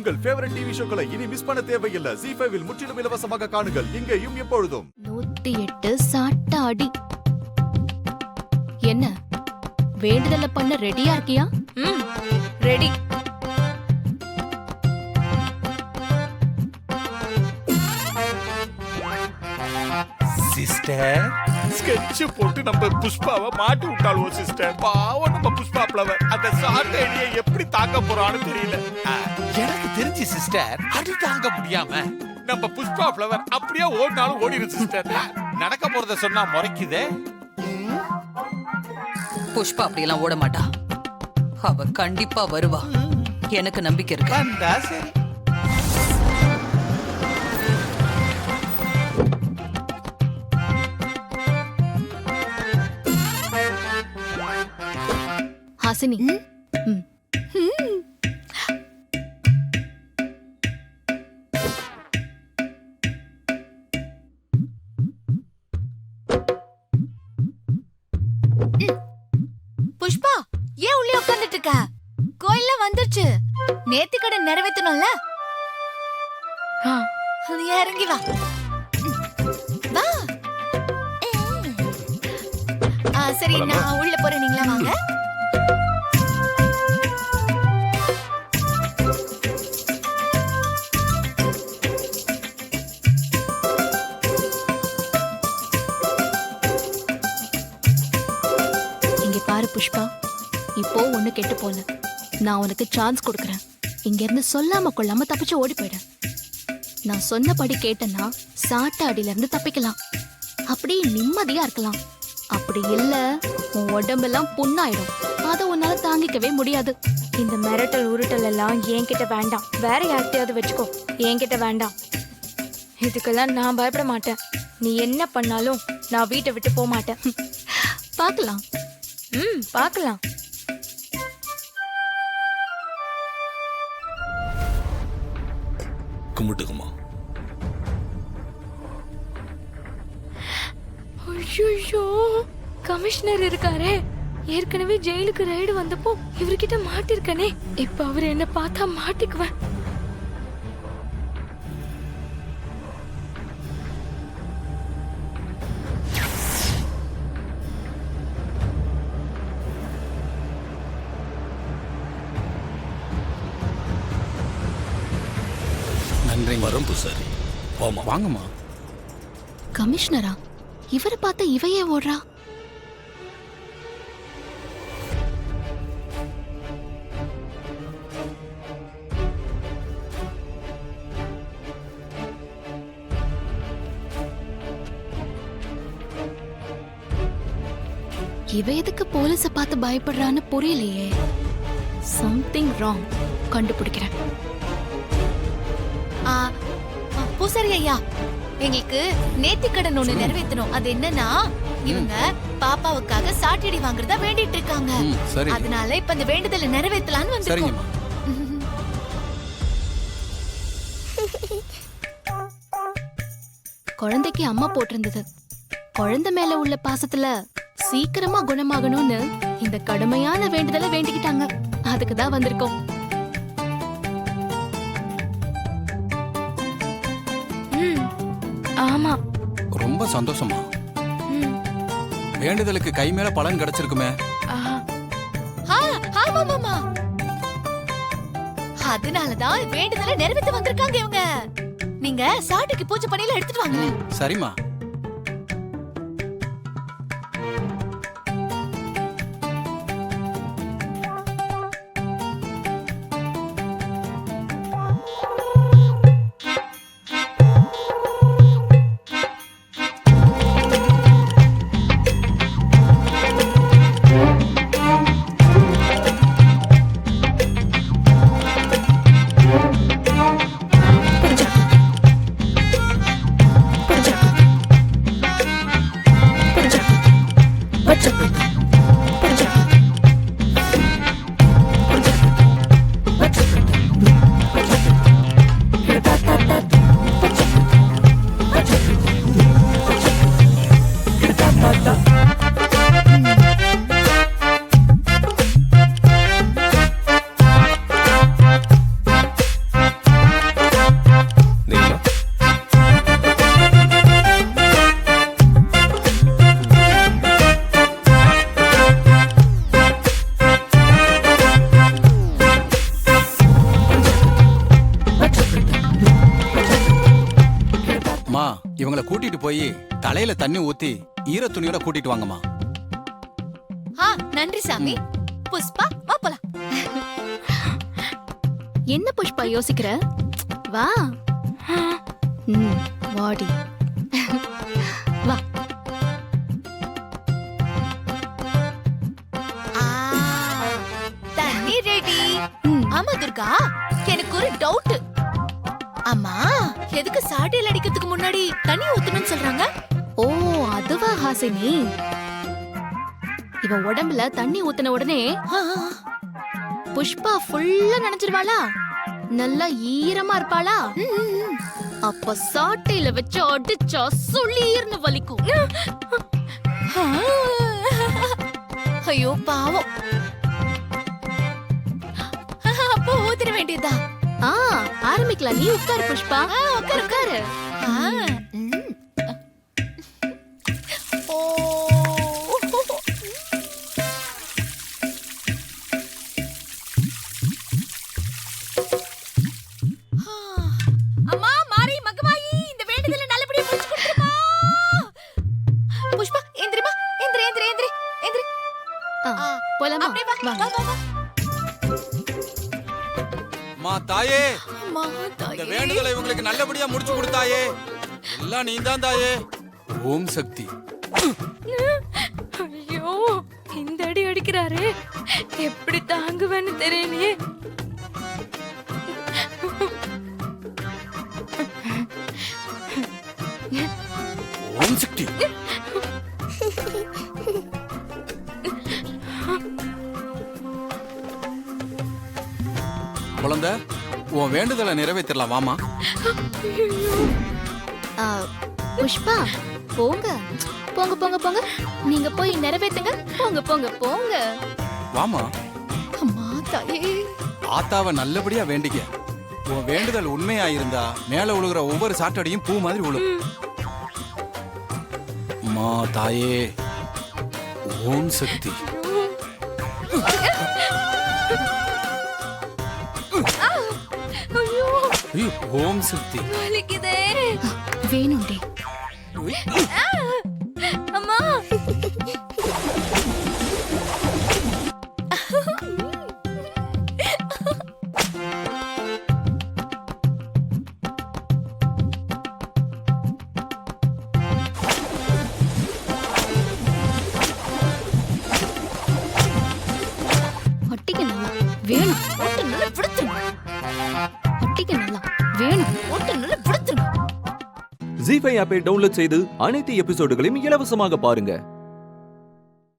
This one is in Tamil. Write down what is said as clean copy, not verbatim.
உங்கள் ஃபேவரட் டிவி ஷோக்களை இனி மிஸ் பண்ண தேவையில்லை. ZEE5 இல் முற்றிலும் இலவசமாக காணுங்கள். இங்கேயும் எப்பொழுதும் 108 சாட்டாடி. என்ன வேண்டுதல பண்ண ரெடியா இருக்கியா? ரெடி. சிஸ்டர் ஸ்கெட்ச் போட்டு நம்ம புஷ்பாவை மாட்டி விட்டாளுவோ சிஸ்டர். பாவம் நம்ம புஷ்பா பிளவர் அந்த ஷார்ட் ஐடியா எப்படி தாங்க போறான்னு தெரியல. எனக்கு தெரிஞ்சு சிஸ்டர் அது தாங்க முடியாம நம்ம புஷ்பா பிளவர் அப்படியே ஓடினாலும் ஓடிடும் சிஸ்டர். நடக்க போறத சொன்னா முறைக்குதே. புஷ்பா அப்படியெல்லாம் ஓட மாட்டா. அவ கண்டிப்பா வருவா. எனக்கு நம்பிக்கை இருக்கு. வந்தா சரி. ஹாசினி, புஷ்பா, ஏன் உள்ளே உட்கார்ந்துட்டு இருக்க? கோயில்ல வந்துருச்சு. நேத்து கடன் நிறைவேற்றணும்ல. இறங்கி வா. வா. சரி, நான் உள்ள போறேன். நீங்களா வாங்க. பாரு புஷ்பா, இப்போ ஒண்ணு கெட்டு போல. நான் உனக்கு சான்ஸ் கொடுக்கறேன். இங்க இருந்து சொல்லாம கொள்ளாம தப்பிச்சு ஓடி போயிடு. நான் சொன்னபடி கேட்டனா சாட்டாடியில இருந்து தப்பிக்கலாம். அப்படி நிம்மதியா இருக்கலாம். அப்படி இல்ல உன் உடம்பெல்லாம் புண்ணாயிடும். அதை உன்னால தாங்கிக்கவே முடியாது. இந்த மிரட்டல் உருட்டல் எல்லாம் என்கிட்ட வேண்டாம். வேற யார்கிட்டயாவது வச்சுக்கோ. என்கிட்ட வேண்டாம். இதுக்கெல்லாம் நான் பயப்பட மாட்டேன். நீ என்ன பண்ணாலும் நான் வீட்டை விட்டு போக மாட்டேன். பார்க்கலாம். பார்க்கலாம். கும்பிட்டுக்குமா. ஐயோ, கமிஷனர் இருக்காரே. ஏற்கனவே ஜெயிலுக்கு ரைடு வந்தப்போ இவர்கிட்ட மாட்டிருக்கனே. இப்ப அவர் என்ன பார்த்தா மாட்டிக்குவேன். வரம் பூசாரி, வாங்கம்மா. கமிஷனரா? இவரை பார்த்த இவையே ஓடுறா. இவ எதுக்கு போலீஸ பார்த்து பயப்படுறான்னு புரியலையே. Something wrong. கண்டுபிடிக்கிறேன். பூசாரி ஐயா, எங்களுக்கு நேர்த்திக்கடன் ஒண்ணு நிறைவேற்றணும். அது என்னன்னா, இவங்க பாப்பாவுக்காக சாட்டடி வாங்குறதா வேண்டிட்டு இருக்காங்க. அதனால இப்ப இந்த வேண்டுதலை நிறைவேற்றலாம்னு வந்திருக்கோம். குழந்தைக்கு அம்மா போட்டிருந்தது. குழந்தை மேல உள்ள பாசத்துல சீக்கிரமா குணமாகணும்னு இந்த கடுமையான வேண்டுதலை வேண்டிக்கிட்டாங்க. அதுக்குதான் வந்திருக்கோம். ஆமா, ரொம்ப சந்தோஷமா. வேண்டுதலுக்கு கை மேல பலன் கிடைச்சிருக்குமே. அதனாலதான் வேண்டுதலை நிறைவேற்ற வந்திருக்காங்க இவங்க. நீங்க சாட்டுக்கு பூஜை பண்ணில எடுத்துட்டு வாங்க. சரிம்மா. மா இவங்களை கூட்டிட்டு போய் தலையில தண்ணி ஊத்தி ஈர துணியோட கூட்டிட்டு வாங்கம்மா. நன்றி சாமி. புஷ்பா வா போலாம். என்ன புஷ்பா யோசிக்கிற? வா. வாடி. வா. தண்ணி ரெடி. ஆமா துர்கா, எனக்கு ஒரு டவுட். அம்மா எதுக்கு சாட்டையில் அடிக்கிறதுக்கு முன்னாடி தண்ணி ஊத்தணும்னு சொல்றாங்க? ஓ அதுவா ஹாசினி, இவ உடம்புல தண்ணி ஊத்துன உடனே புஷ்பா ஃபுல்லா நனைஞ்சிருவாளா, நல்லா ஈரமா இருப்பாளா, அப்ப சாட்டையில வச்சு அடிச்சா சுளீர்னு வலிக்கும். ஐயோ பாவம். அப்போ ஊத்திட வேண்டியதா? ஆரம்பிக்கலாம். நீ உட்காரு புஷ்பா. உட்காரு உட்காரு. அம்மா மாரி மகமாயி, இந்த வேண்டுதலை நல்லபடியா முடிச்சு கொடுத்துருமா. புஷ்பா எந்திரிமா, எந்திரி எந்திரி எந்திரி எந்திரி. போலாமா? அப்படியே வா, வா, வா, வா. மா தாயே, அம்மா இந்த தாயே. வேண்டுதலை இவங்களுக்கு நல்லபடியா முடிச்சு கொடுத்தாயே, எல்லாம் நீதான் தாயே. ஓம் சக்தி. ஐயோ இந்த அடி அடிக்கிறாரு, எப்படி தாங்குவேன்னு தெரியலையே. ஓம் சக்தி. குழந்தை, உன் வேண்டுதலை நிறைவேற்றலாம் வாமா. புஷ்பா போங்க போங்க போங்க போங்க, நீங்க போய் நிறைவேத்துங்க. போங்க போங்க போங்க. வாமா. அம்மா தாயே. ஆத்தாவை நல்லபடியா வேண்டிக்க. உன் வேண்டுதல் உண்மையா இருந்தா மேல உழுகிற ஒவ்வொரு சாட்டடியும் பூ மாதிரி உழும். மா தாயே, ஓம் சக்தி. ஐயோ, ஓம் சக்தி. வலிக்குதே. வேணும்டே. அம்மா ஒட்டிக்க நல்லா வேணும். ஒட்டு நல்லா பிடிச்சிருங்க. ஒட்டிக்க நல்லா வேணும். ஒட்டு நல்லா பிடிச்சிருங்க. ஜீ5 ஆப்பை டவுன்லோட் செய்து அனைத்து எபிசோடுகளையும் இலவசமாக பாருங்க.